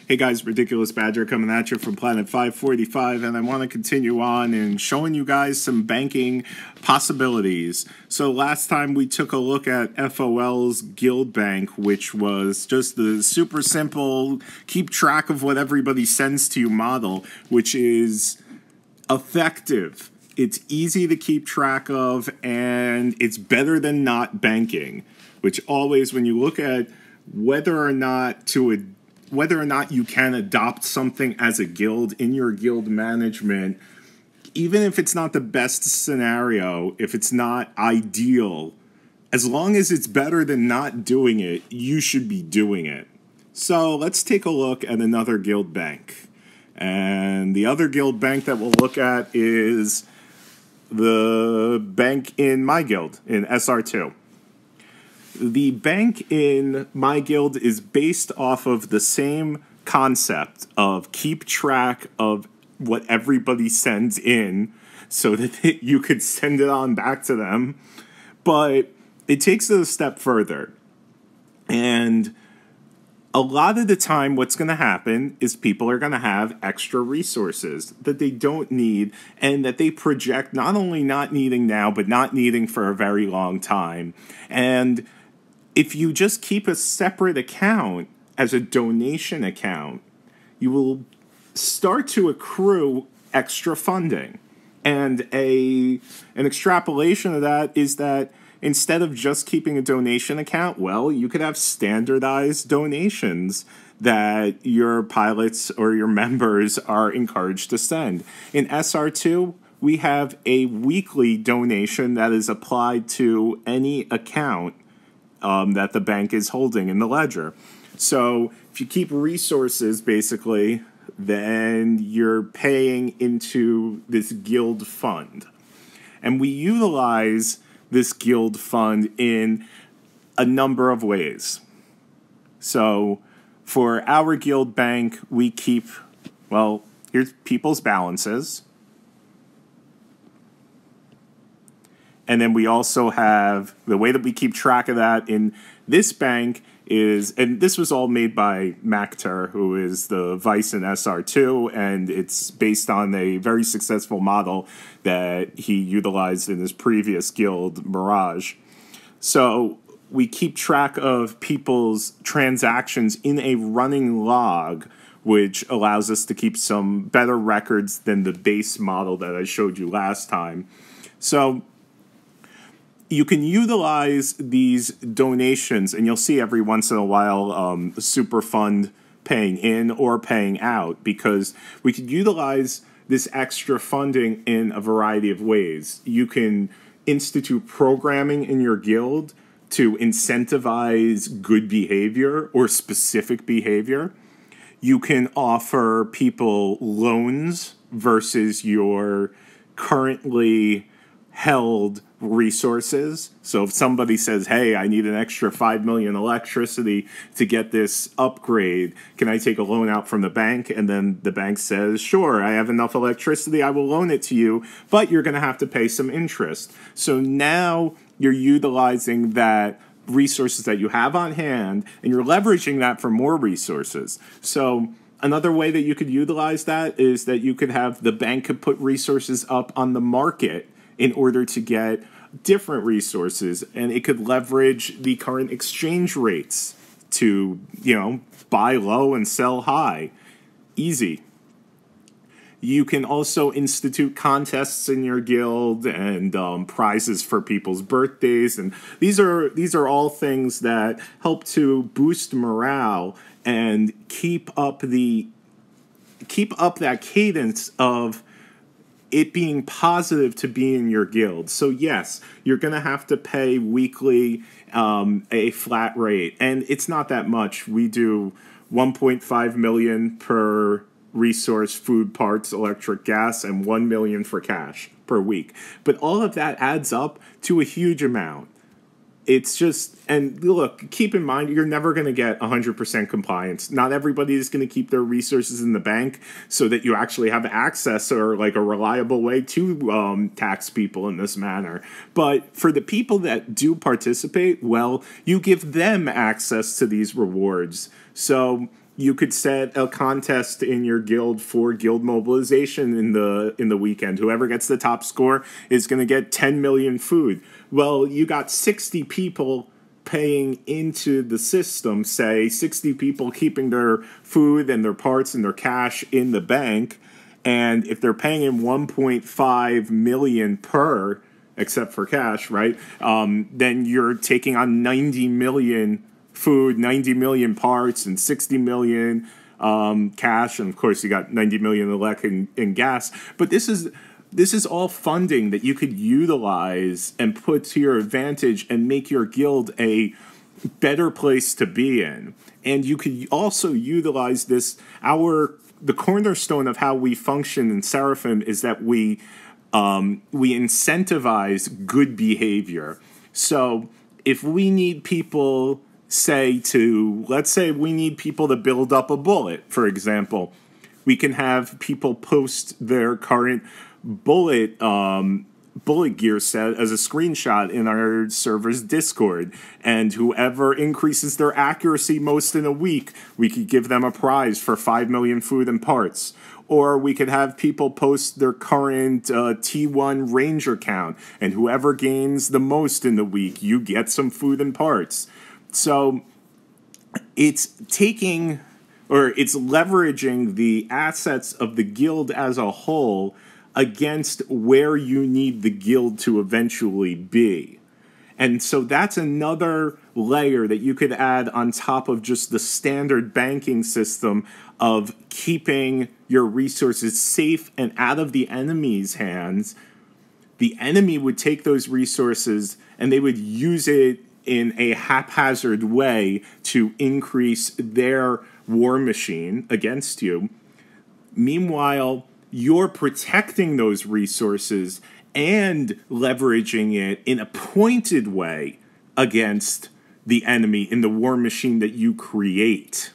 Hey guys, Ridiculous Badger coming at you from Planet 545, and I want to continue on and showing you guys some banking possibilities. So last time we took a look at FOL's Guild Bank, which was just the super simple, keep track of what everybody sends to you model, which is effective. It's easy to keep track of, and it's better than not banking, which always, when you look at whether or not you can adopt something as a guild in your guild management, even if it's not the best scenario, if it's not ideal, as long as it's better than not doing it, you should be doing it. So let's take a look at another guild bank. And the other guild bank that we'll look at is the bank in my guild, in SR2. The bank in my guild is based off of the same concept of keep track of what everybody sends in so that you could send it on back to them. But it takes it a step further. And a lot of the time what's going to happen is people are going to have extra resources that they don't need and that they project not only not needing now, but not needing for a very long time. And if you just keep a separate account as a donation account, you will start to accrue extra funding. And an extrapolation of that is that instead of just keeping a donation account, well, you could have standardized donations that your pilots or your members are encouraged to send. In SR2, we have a weekly donation that is applied to any account that the bank is holding in the ledger. So if you keep resources, basically, then you're paying into this guild fund. And we utilize this guild fund in a number of ways. So for our guild bank, we keep, well, here's people's balances. And then we also have the way that we keep track of that in this bank is, and this was all made by Macter, who is the vice in SR2, and it's based on a very successful model that he utilized in his previous guild, Mirage. So we keep track of people's transactions in a running log, which allows us to keep some better records than the base model that I showed you last time. So you can utilize these donations, and you'll see every once in a while super fund paying in or paying out, because we could utilize this extra funding in a variety of ways. You can institute programming in your guild to incentivize good behavior or specific behavior. You can offer people loans versus your currently held resources. So if somebody says, hey, I need an extra 5 million electricity to get this upgrade, can I take a loan out from the bank? And then the bank says, sure, I have enough electricity, I will loan it to you, but you're going to have to pay some interest. So now you're utilizing that resources that you have on hand, and you're leveraging that for more resources. So another way that you could utilize that is that you could have the bank could put resources up on the market in order to get different resources, and it could leverage the current exchange rates to, buy low and sell high. Easy. You can also institute contests in your guild and prizes for people's birthdays, and these are all things that help to boost morale and keep up that cadence of it being positive to be in your guild. So yes, you're going to have to pay weekly a flat rate, and it's not that much. We do 1.5 million per resource, food, parts, electric, gas, and 1 million for cash per week. But all of that adds up to a huge amount. It's just, and look, keep in mind, you're never going to get 100% compliance. Not everybody is going to keep their resources in the bank so that you actually have access or like a reliable way to tax people in this manner. But for the people that do participate, well, you give them access to these rewards. So you could set a contest in your guild for guild mobilization in the weekend. Whoever gets the top score is going to get 10 million food. Well, you got 60 people paying into the system, say 60 people keeping their food and their parts and their cash in the bank, and if they're paying in 1.5 million per, except for cash, right? Then you're taking on 90 million food, 90 million parts, and 60 million cash, and of course you got 90 million elect in gas. But this is all funding that you could utilize and put to your advantage and make your guild a better place to be in. And you could also utilize this. The cornerstone of how we function in Seraphim is that we incentivize good behavior. So if we need people, let's say we need people to build up a bullet, for example, we can have people post their current bullet gear set as a screenshot in our server's Discord, and whoever increases their accuracy most in a week, we could give them a prize for 5 million food and parts. Or we could have people post their current T1 Ranger count, and whoever gains the most in the week, you get some food and parts. So it's leveraging the assets of the guild as a whole against where you need the guild to eventually be. And so that's another layer that you could add on top of just the standard banking system of keeping your resources safe and out of the enemy's hands. The enemy would take those resources and they would use it in a haphazard way to increase their war machine against you. Meanwhile, you're protecting those resources and leveraging it in a pointed way against the enemy in the war machine that you create.